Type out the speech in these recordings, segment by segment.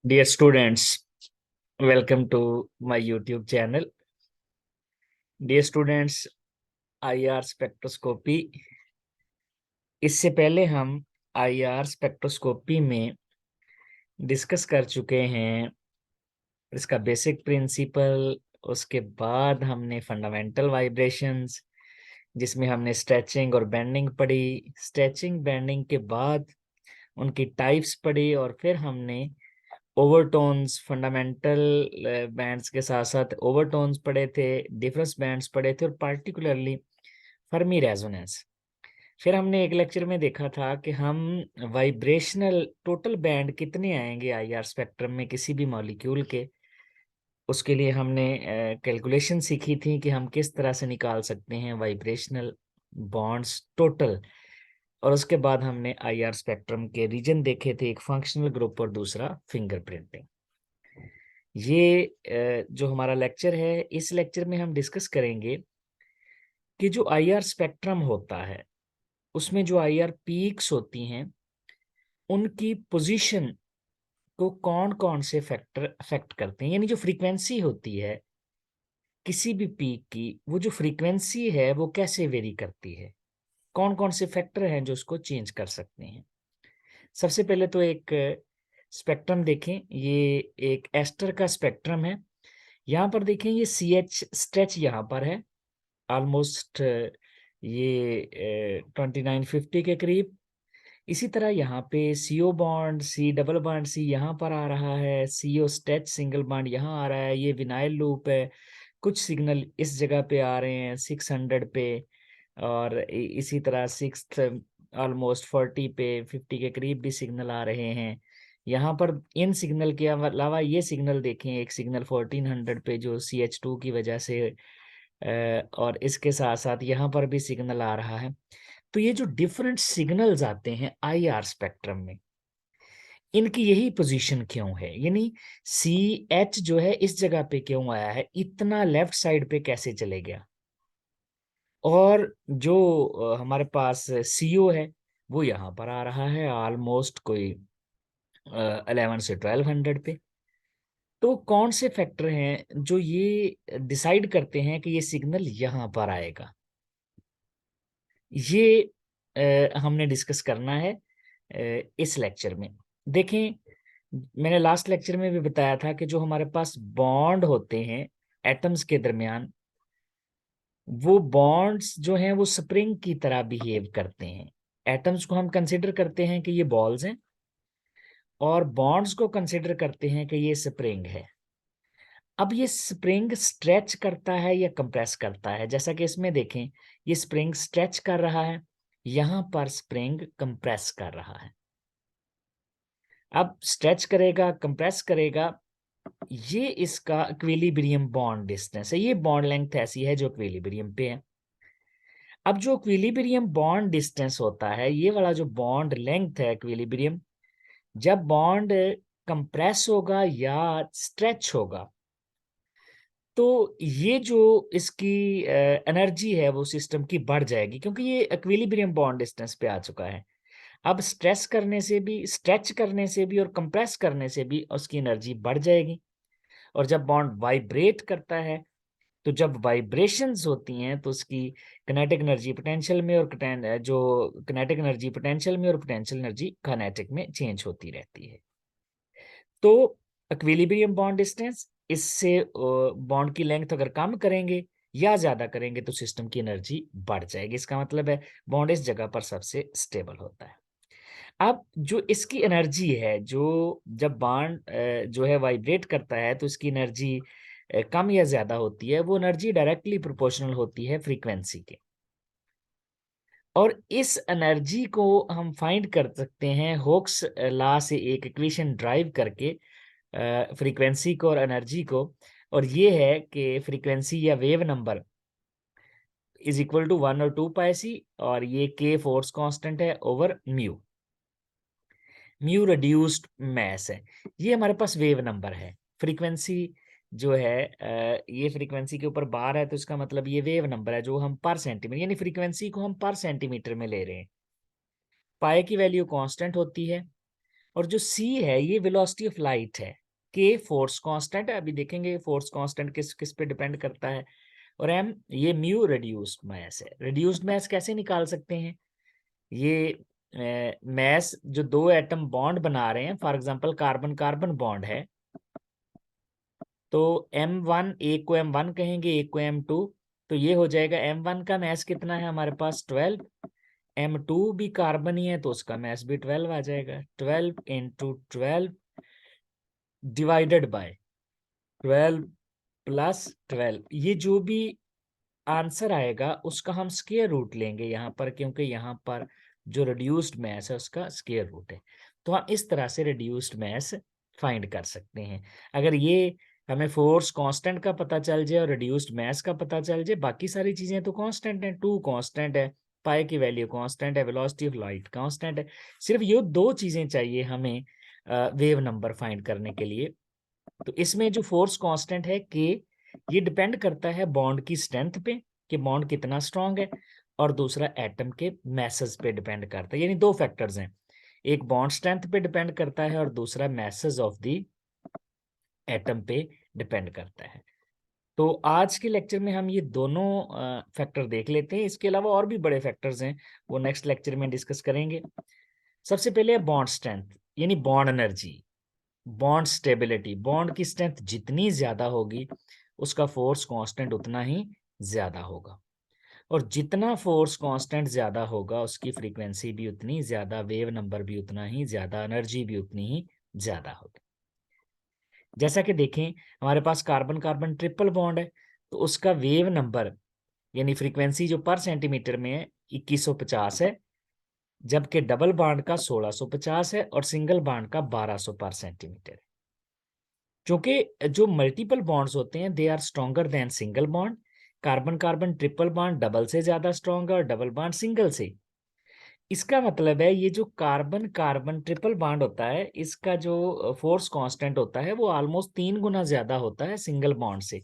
Dear students, welcome to my YouTube channel. Dear students, IR spectroscopy. इससे पहले हम IR spectroscopy में discuss कर चुके हैं इसका बेसिक प्रिंसिपल। उसके बाद हमने फंडामेंटल वाइब्रेशंस, जिसमें हमने स्ट्रेचिंग और बेंडिंग पढ़ी। स्ट्रेचिंग बेंडिंग के बाद उनकी टाइप्स पढ़ी और फिर हमने ओवरटोन्स, फंडामेंटल बैंड्स के साथ साथ ओवरटोन्स पढ़े थे, डिफरेंस बैंड्स पढ़े थे और पार्टिकुलरली फर्मी रेजोनेंस। फिर हमने एक लेक्चर में देखा था कि हम वाइब्रेशनल टोटल बैंड कितने आएंगे आईआर स्पेक्ट्रम में किसी भी मॉलिक्यूल के, उसके लिए हमने कैलकुलेशन सीखी थी कि हम किस तरह से निकाल सकते हैं वाइब्रेशनल बॉन्ड्स टोटल। और उसके बाद हमने आईआर स्पेक्ट्रम के रीजन देखे थे, एक फंक्शनल ग्रुप और दूसरा फिंगरप्रिंटिंग। ये जो हमारा लेक्चर है, इस लेक्चर में हम डिस्कस करेंगे कि जो आईआर स्पेक्ट्रम होता है उसमें जो आईआर पीक्स होती हैं उनकी पोजीशन को कौन कौन से फैक्टर अफेक्ट करते हैं। यानी जो फ्रीक्वेंसी होती है किसी भी पीक की, वो जो फ्रीक्वेंसी है वो कैसे वेरी करती है, कौन कौन से फैक्टर हैं जो उसको चेंज कर सकते हैं। सबसे पहले तो एक स्पेक्ट्रम देखें। ये एक एस्टर का स्पेक्ट्रम है। यहाँ पर देखें, ये सी एच स्ट्रेच यहाँ पर है ऑलमोस्ट ये 2950 के करीब। इसी तरह यहाँ पे CO bond, C double bond C यहाँ पर आ रहा है, सीओ स्ट्रेच सिंगल बॉन्ड यहाँ आ रहा है, ये विनाइल लूप है। कुछ सिग्नल इस जगह पे आ रहे हैं 600 पे, और इसी तरह सिक्स ऑलमोस्ट 40 पे, 50 के करीब भी सिग्नल आ रहे हैं। यहाँ पर इन सिग्नल के अलावा ये सिग्नल देखें, एक सिग्नल 1400 पे जो CH2 की वजह से और इसके साथ साथ यहाँ पर भी सिग्नल आ रहा है। तो ये जो डिफरेंट सिग्नल्स आते हैं आईआर स्पेक्ट्रम में, इनकी यही पोजीशन क्यों है, यानी सी एच जो है इस जगह पे क्यों आया है, इतना लेफ्ट साइड पे कैसे चले गया। और जो हमारे पास सीओ है वो यहाँ पर आ रहा है ऑलमोस्ट कोई 11 से 1200 पे। तो कौन से फैक्टर हैं जो ये डिसाइड करते हैं कि ये सिग्नल यहाँ पर आएगा, ये हमने डिस्कस करना है इस लेक्चर में। देखें, मैंने लास्ट लेक्चर में भी बताया था कि जो हमारे पास बॉन्ड होते हैं एटम्स के दरमियान, वो बॉन्ड्स जो हैं वो स्प्रिंग की तरह बिहेव करते हैं। एटम्स को हम कंसिडर करते हैं कि ये बॉल्स हैं और बॉन्ड्स को कंसिडर करते हैं कि ये स्प्रिंग है। अब ये स्प्रिंग स्ट्रेच करता है या कंप्रेस करता है, जैसा कि इसमें देखें, ये स्प्रिंग स्ट्रेच कर रहा है, यहां पर स्प्रिंग कंप्रेस कर रहा है। अब स्ट्रेच करेगा, कंप्रेस करेगा, ये इसका इक्विलिब्रियम बॉन्ड डिस्टेंस है, ये बॉन्ड लेंथ ऐसी है जो इक्विलिब्रियम पे है। अब जो इक्विलिब्रियम बॉन्ड डिस्टेंस होता है, ये वाला जो बॉन्ड लेंथ है इक्विलिब्रियम, जब बॉन्ड कंप्रेस होगा या स्ट्रेच होगा, तो ये जो इसकी एनर्जी है वो सिस्टम की बढ़ जाएगी, क्योंकि ये इक्विलिब्रियम बॉन्ड डिस्टेंस पे आ चुका है। अब स्ट्रेस करने से भी, स्ट्रेच करने से भी और कंप्रेस करने से भी उसकी एनर्जी बढ़ जाएगी। और जब बॉन्ड वाइब्रेट करता है, तो जब वाइब्रेशंस होती हैं तो उसकी किनेटिक एनर्जी पोटेंशियल में और जो किनेटिक एनर्जी पोटेंशियल में और पोटेंशियल एनर्जी काइनेटिक में चेंज होती रहती है। तो इक्विलिब्रियम बॉन्ड डिस्टेंस, इससे बॉन्ड की लेंथ अगर कम करेंगे या ज्यादा करेंगे तो सिस्टम की एनर्जी बढ़ जाएगी। इसका मतलब है बॉन्ड इस जगह पर सबसे स्टेबल होता है। अब जो इसकी एनर्जी है, जो जब बॉन्ड जो है वाइब्रेट करता है तो इसकी एनर्जी कम या ज्यादा होती है, वो एनर्जी डायरेक्टली प्रोपोर्शनल होती है फ्रीक्वेंसी के। और इस एनर्जी को हम फाइंड कर सकते हैं होक्स लॉ से, एक इक्वेशन ड्राइव करके फ्रीक्वेंसी को और एनर्जी को। और ये है कि फ्रीक्वेंसी या wave number is equal to 1 और 2 पाई सी, और ये के फोर्स कांस्टेंट है over mu. Mu reduced mass है, ये हमारे पास वेव नंबर है। फ्रीक्वेंसी जो है ये फ्रीक्वेंसी के ऊपर बार है, तो इसका मतलब ये वेव नंबर है जो हम पर सेंटीमीटर, यानी फ्रीक्वेंसी को हम पर सेंटीमीटर में ले रहे हैं। पाई की वैल्यू कांस्टेंट होती है और जो c है ये वेलोसिटी ऑफ लाइट है, k फोर्स कांस्टेंट है, अभी देखेंगे फोर्स कांस्टेंट किस किस पे डिपेंड करता है, और m ये म्यू रिड्यूस्ड मास है। रिड्यूस्ड मास कैसे निकाल सकते हैं, ये मास जो दो एटम बॉन्ड बना रहे हैं, for example carbon carbon bond है, तो m1 एक को m1 कहेंगे, एक को m2, तो ये हो जाएगा m1 का मास कितना है हमारे पास 12, m2 भी कार्बन ही है तो उसका मास भी 12 आ जाएगा, 12 इंटू 12 डिवाइडेड बाय 12 प्लस 12, ये जो भी आंसर आएगा उसका हम स्क्वायर रूट लेंगे यहाँ पर, क्योंकि यहाँ पर जो रिड्यूस्ड मास है उसका स्क्वायर रूट है। तो हम इस तरह से रिड्यूस्ड मास फाइंड कर सकते हैं। अगर ये हमें फोर्स कांस्टेंट का पता चल जाए और रिड्यूस्ड मास का पता चल जाए, बाकी सारी चीजें तो कांस्टेंट है, 2 कांस्टेंट है, पाई की वैल्यू कांस्टेंट है, वेलोसिटी ऑफ लाइट कांस्टेंट है, सिर्फ ये दो चीजें चाहिए हमें वेव नंबर फाइंड करने के लिए। तो इसमें जो फोर्स कांस्टेंट है के, ये डिपेंड करता है बॉन्ड की स्ट्रेंथ पे कि बॉन्ड कितना स्ट्रांग है, और दूसरा एटम के मैसेज पे डिपेंड करता है, यानी दो फैक्टर्स हैं, एक बॉन्ड स्ट्रेंथ पे डिपेंड करता है और दूसरा मैसेज ऑफ द एटम पे डिपेंड करता है। तो आज के लेक्चर में हम ये दोनों फैक्टर देख लेते हैं, इसके अलावा और भी बड़े फैक्टर्स हैं, वो नेक्स्ट लेक्चर में डिस्कस करेंगे। सबसे पहले है बॉन्ड स्ट्रेंथ, यानी bond energy, bond stability, bond की स्ट्रेंथ जितनी ज्यादा होगी उसका फोर्स कांस्टेंट उतना ही ज्यादा होगा, और जितना फोर्स कांस्टेंट ज्यादा होगा उसकी फ्रीक्वेंसी भी उतनी ज्यादा, वेव नंबर भी उतना ही ज्यादा, एनर्जी भी उतनी ही ज्यादा होगी। जैसा कि देखें हमारे पास कार्बन कार्बन ट्रिपल बॉन्ड है, तो उसका वेव नंबर यानी फ्रीक्वेंसी जो पर सेंटीमीटर में है 2150 है, जबकि डबल बॉन्ड का 1650 है और सिंगल बॉन्ड का 1200 पर सेंटीमीटर है। क्योंकि जो मल्टीपल बॉन्ड्स होते हैं they are stronger than single bond, carbon carbon triple bond double से ज्यादा स्ट्रॉन्ग है और डबल बॉन्ड सिंगल से। इसका मतलब है ये जो कार्बन कार्बन ट्रिपल बॉन्ड होता है इसका जो फोर्स कांस्टेंट होता है वो ऑलमोस्ट 3 गुना ज्यादा होता है सिंगल बॉन्ड से,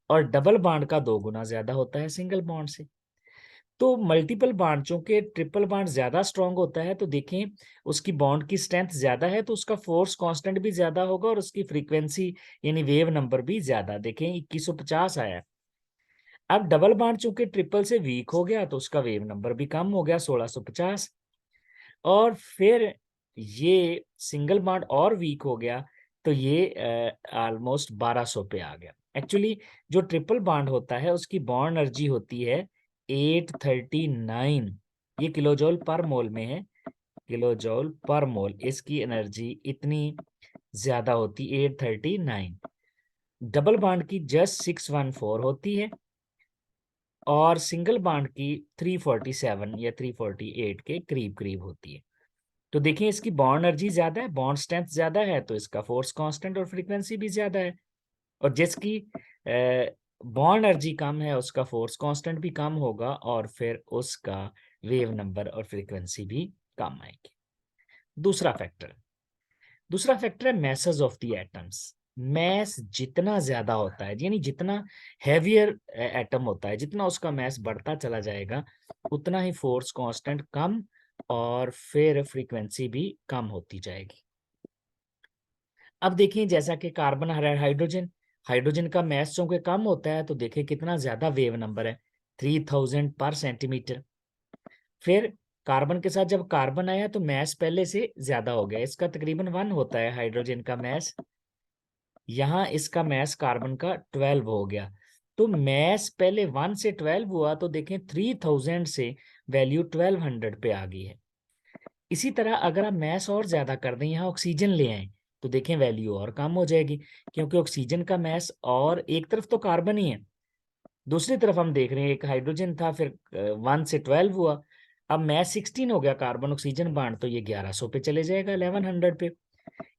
और डबल बॉन्ड का 2 गुना ज्यादा होता है सिंगल बॉन्ड से। तो मल्टीपल बॉन्ड, चूंकि ट्रिपल बॉन्ड ज्यादा स्ट्रांग होता है तो देखें उसकी बॉन्ड की स्ट्रेंथ ज्यादा है तो उसका फोर्स कांस्टेंट भी ज्यादा होगा और उसकी फ्रीक्वेंसी यानी वेव नंबर भी ज्यादा, देखें 2150 आया। अब डबल बॉन्ड चूंकि ट्रिपल से वीक हो गया तो उसका वेव नंबर भी कम हो गया 1650, और फिर ये सिंगल बॉन्ड और वीक हो गया तो ये ऑलमोस्ट 1200 पे आ गया। एक्चुअली जो ट्रिपल बॉन्ड होता है उसकी बॉन्ड एनर्जी होती है 839, ये किलोजोल पर मोल में है, किलोजोल पर मोल, इसकी एनर्जी इतनी ज्यादा होती 839, डबल बॉन्ड की जस्ट 614 होती है और सिंगल बॉन्ड की 347 या 348 के करीब करीब होती है। तो देखिए इसकी बॉन्ड एनर्जी ज्यादा है, बॉन्ड स्ट्रेंथ ज्यादा है, तो इसका फोर्स कांस्टेंट और फ्रीक्वेंसी भी ज्यादा है, और जिसकी बॉन्ड एनर्जी कम है उसका फोर्स कांस्टेंट भी कम होगा और फिर उसका वेव नंबर और फ्रीक्वेंसी भी कम आएगी। दूसरा फैक्टर है masses of the atoms. Mass जितना ज्यादा होता है यानी जितना हैवियर एटम होता है, जितना उसका मैस बढ़ता चला जाएगा उतना ही फोर्स कांस्टेंट कम और फिर फ्रीक्वेंसी भी कम होती जाएगी। अब देखिए जैसा कि कार्बन हाइड्रोजन, हाइड्रोजन का मैस चूंकि कम होता है तो देखिए कितना ज्यादा वेव नंबर है 3000 पर सेंटीमीटर। फिर कार्बन के साथ जब कार्बन आया तो मैस पहले से ज्यादा हो गया, इसका तकरीबन 1 होता है हाइड्रोजन का मैस, यहाँ इसका मैस कार्बन का 12 हो गया, तो मैस पहले 1 से 12 हुआ तो देखें 3000 से वैल्यू 1200 पे आ गई है। इसी तरह अगर आप मैस और ज्यादा कर दें, यहाँ ऑक्सीजन ले आए तो देखें वैल्यू और कम हो जाएगी, क्योंकि ऑक्सीजन का मैस, और एक तरफ तो कार्बन ही है, दूसरी तरफ हम देख रहे हैं एक हाइड्रोजन था, फिर 1 से 12 हुआ, अब मैस 16 हो गया कार्बन ऑक्सीजन बांड, तो ये 1100 पे चले जाएगा 1100 पे।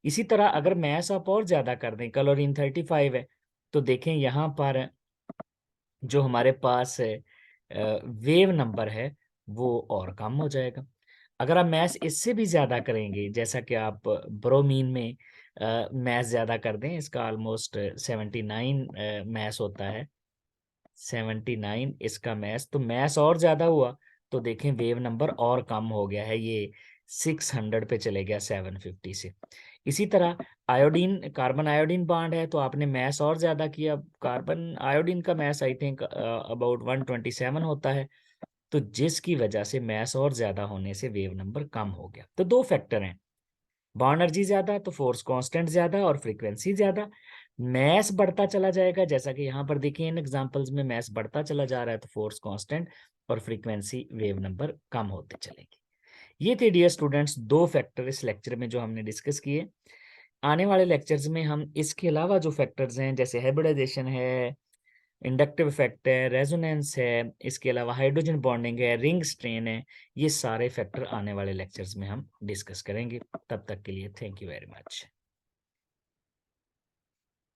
इसी तरह अगर मैस आप और ज्यादा कर दें, क्लोरीन 35 है, तो देखें यहाँ पर जो हमारे पास वेव नंबर है वो और कम हो जाएगा। अगर आप मैस इससे भी ज्यादा करेंगे, जैसा कि आप ब्रोमीन में मैस ज्यादा कर दें, इसका ऑलमोस्ट 79 मैस होता है, 79 इसका मैस, तो मैस और ज्यादा हुआ तो देखें वेव नंबर और कम हो गया है, ये 600 पे चले गया 750 से। इसी तरह आयोडीन, कार्बन आयोडीन बॉन्ड है तो आपने मैस और ज्यादा किया। कार्बन आयोडीन का मैस आई थिंक अबाउट 127 होता है, तो जिसकी वजह से मैस और ज्यादा होने से वेव नंबर कम हो गया। तो दो फैक्टर हैं, बॉन्ड एनर्जी ज्यादा तो फोर्स कांस्टेंट ज्यादा और फ्रीक्वेंसी ज्यादा। मैस बढ़ता चला जाएगा, जैसा कि यहाँ पर देखिए इन एग्जांपल्स में मैस बढ़ता चला जा रहा है तो फोर्स कांस्टेंट और फ्रीक्वेंसी वेव नंबर कम होते चलेंगे। ये थे डियर स्टूडेंट्स दो फैक्टर इस लेक्चर में जो हमने डिस्कस किए। आने वाले लेक्चर्स में हम इसके अलावा जो फैक्टर्स हैं जैसे हाइब्रिडाइजेशन है, इंडक्टिव इफेक्ट है, रेजोनेंस है, इसके अलावा हाइड्रोजन बॉन्डिंग है, रिंग स्ट्रेन है, ये सारे फैक्टर आने वाले लेक्चर्स में हम डिस्कस करेंगे। तब तक के लिए थैंक यू वेरी मच।